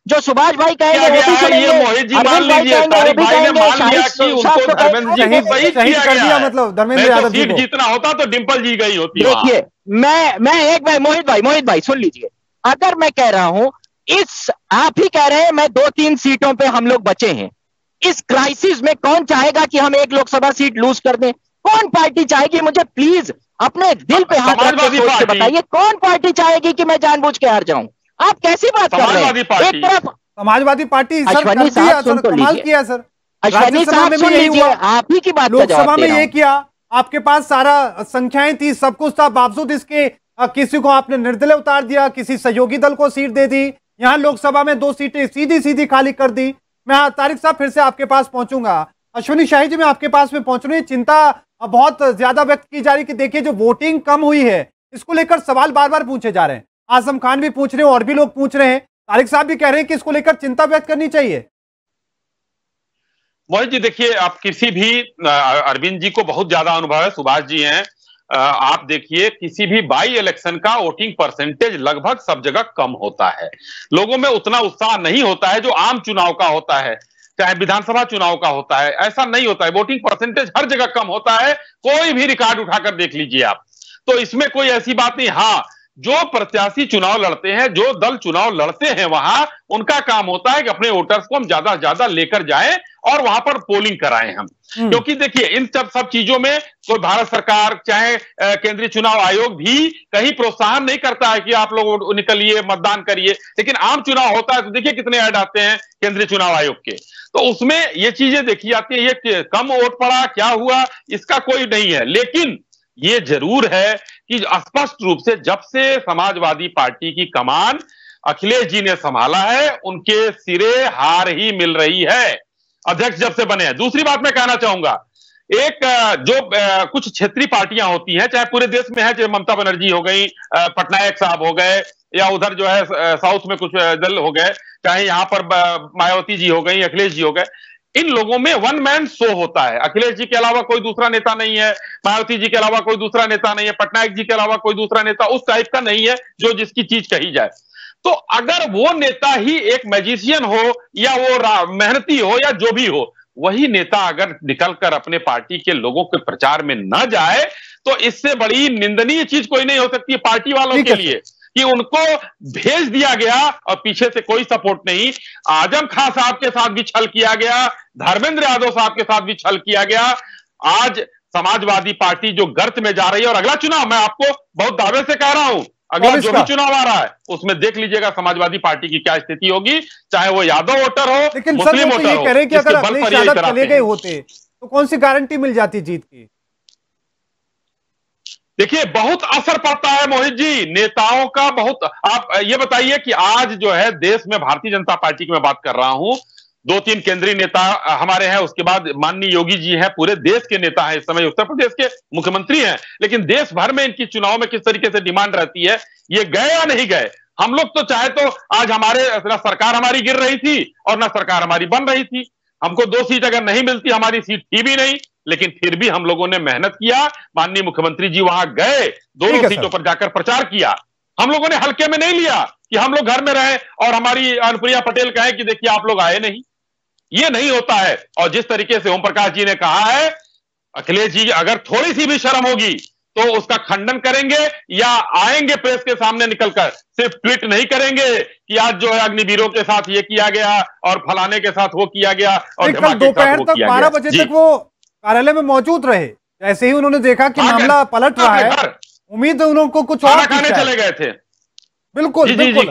जो सुभाष भाई कहेंगे वो भी सुनेंगे, अरविंद भाई कहेंगे वो भी कहेंगे, शास्त्र शहीद कर दिया मतलब धर्मेंद्र यादव जी को। जीतना होता तो डिंपल जी गई होती। देखिए मैं एक भाई मोहित भाई सुन लीजिए, अगर मैं कह रहा हूं आप ही कह रहे हैं मैं 2-3 सीटों पे हम लोग बचे हैं, इस क्राइसिस में कौन चाहेगा कि हम एक लोकसभा सीट लूज कर दें? कौन पार्टी चाहेगी? मुझे प्लीज अपने दिल पे हाथ रख के सोच के बताइए, कौन पार्टी चाहेगी कि मैं जानबूझ के हार जाऊं? आप कैसी बात कर रहे हैं? एक तरफ समाजवादी पार्टी अश्वनी साहब सुन तो लीजिए, सर अश्वनी साहब सुन लीजिए, आप ही की बात लोकसभा में ये किया, आपके पास सारा संख्याएं थी, सब कुछ था, बावजूद इसके किसी को आपने निर्दलीय उतार दिया, किसी सहयोगी दल को सीट दे दी, यहाँ लोकसभा में 2 सीटें सीधी सीधी खाली कर दी। मैं तारिक साहब फिर से आपके पास पहुंचूंगा। अश्वनी शाही जी मैं आपके पास में पहुंच रही हूँ, चिंता बहुत ज्यादा व्यक्त की जा रही कि देखिए जो वोटिंग कम हुई है इसको लेकर सवाल बार बार पूछे जा रहे हैं, आजम खान भी पूछ रहे हैं और भी लोग पूछ रहे हैं, तारिक साहब भी कह रहे हैं कि इसको लेकर चिंता व्यक्त करनी चाहिए। मोहित जी देखिए, आप किसी भी अरविंद जी को बहुत ज्यादा अनुभव है, सुभाष जी हैं, आप देखिए किसी भी बाई इलेक्शन का वोटिंग परसेंटेज लगभग सब जगह कम होता है, लोगों में उतना उत्साह नहीं होता है जो आम चुनाव का होता है, चाहे विधानसभा चुनाव का होता है, ऐसा नहीं होता है। वोटिंग परसेंटेज हर जगह कम होता है, कोई भी रिकॉर्ड उठाकर देख लीजिए आप, तो इसमें कोई ऐसी बात नहीं। हाँ, जो प्रत्याशी चुनाव लड़ते हैं, जो दल चुनाव लड़ते हैं, वहां उनका काम होता है कि अपने वोटर्स को हम ज्यादा से ज्यादा लेकर जाएं और वहां पर पोलिंग कराएं हम, क्योंकि देखिए इन सब चीजों में कोई भारत सरकार चाहे केंद्रीय चुनाव आयोग भी कहीं प्रोत्साहन नहीं करता है कि आप लोग निकलिए मतदान करिए, लेकिन आम चुनाव होता है तो देखिए कितने ऐड आते हैं केंद्रीय चुनाव आयोग के, तो उसमें ये चीजें देखी जाती है। ये कम वोट पड़ा, क्या हुआ, इसका कोई नहीं है, लेकिन ये जरूर है कि स्पष्ट रूप से जब से समाजवादी पार्टी की कमान अखिलेश जी ने संभाला है, उनके सिरे हार ही मिल रही है, अध्यक्ष जब से बने हैं। दूसरी बात मैं कहना चाहूंगा, एक जो कुछ क्षेत्रीय पार्टियां होती हैं, चाहे पूरे देश में है, चाहे ममता बनर्जी हो गई, पटनायक साहब हो गए, या उधर जो है साउथ में कुछ दल हो गए, चाहे यहां पर मायावती जी हो गई, अखिलेश जी हो गए, इन लोगों में वन मैन शो होता है। अखिलेश जी के अलावा कोई दूसरा नेता नहीं है, मायावती जी के अलावा कोई दूसरा नेता नहीं है, पटनायक जी के अलावा कोई दूसरा नेता उस टाइप का नहीं है जो जिसकी चीज कही जाए। तो अगर वो नेता ही एक मैजिशियन हो या वो मेहनती हो या जो भी हो, वही नेता अगर निकलकर अपने पार्टी के लोगों के प्रचार में न जाए, तो इससे बड़ी निंदनीय चीज कोई नहीं हो सकती है पार्टी वालों के लिए कि उनको भेज दिया गया और पीछे से कोई सपोर्ट नहीं। आजम खान साहब के साथ भी छल किया गया, धर्मेंद्र यादव साहब के साथ भी छल किया गया। आज समाजवादी पार्टी जो गर्त में जा रही है, और अगला चुनाव मैं आपको बहुत दावे से कह रहा हूं, अगला जो भी चुनाव आ रहा है उसमें देख लीजिएगा समाजवादी पार्टी की क्या स्थिति होगी, चाहे वो यादव वोटर हो, मुस्लिम वोटर हो। कह रहे कि अगर अखिलेश यादव चले गए होते तो कौन सी गारंटी मिल जाती जीत की? देखिए बहुत असर पड़ता है मोहित जी, नेताओं का बहुत। आप ये बताइए कि आज जो है देश में भारतीय जनता पार्टी की मैं बात कर रहा हूं, 2-3 केंद्रीय नेता हमारे हैं, उसके बाद माननीय योगी जी हैं, पूरे देश के नेता हैं, इस समय उत्तर प्रदेश के मुख्यमंत्री हैं, लेकिन देश भर में इनकी चुनाव में किस तरीके से डिमांड रहती है, ये गए या नहीं गए। हम लोग तो चाहे तो आज हमारे न सरकार हमारी गिर रही थी और न सरकार हमारी बन रही थी, हमको 2 सीट अगर नहीं मिलती, हमारी सीट थी भी नहीं, लेकिन फिर भी हम लोगों ने मेहनत किया, माननीय मुख्यमंत्री जी वहां गए, दोनों सीटों पर जाकर प्रचार किया। हम लोगों ने हल्के में नहीं लिया कि हम लोग घर में रहे और हमारी अनुप्रिया पटेल कहे कि देखिए आप लोग आए नहीं, ये नहीं होता है। और जिस तरीके से ओम प्रकाश जी ने कहा है, अखिलेश जी अगर थोड़ी सी भी शर्म होगी तो उसका खंडन करेंगे या आएंगे प्रेस के सामने निकलकर, सिर्फ ट्वीट नहीं करेंगे कि आज जो है अग्निवीरों के साथ ये किया गया और फलाने के साथ वो किया गया और कल दोपहर तक 12 बजे तक वो कार्यालय में मौजूद रहे, जैसे ही उन्होंने देखा कि मामला पलट रहा है, उम्मीद है उनको कुछ और खाने चले गए थे। बिल्कुल बिल्कुल।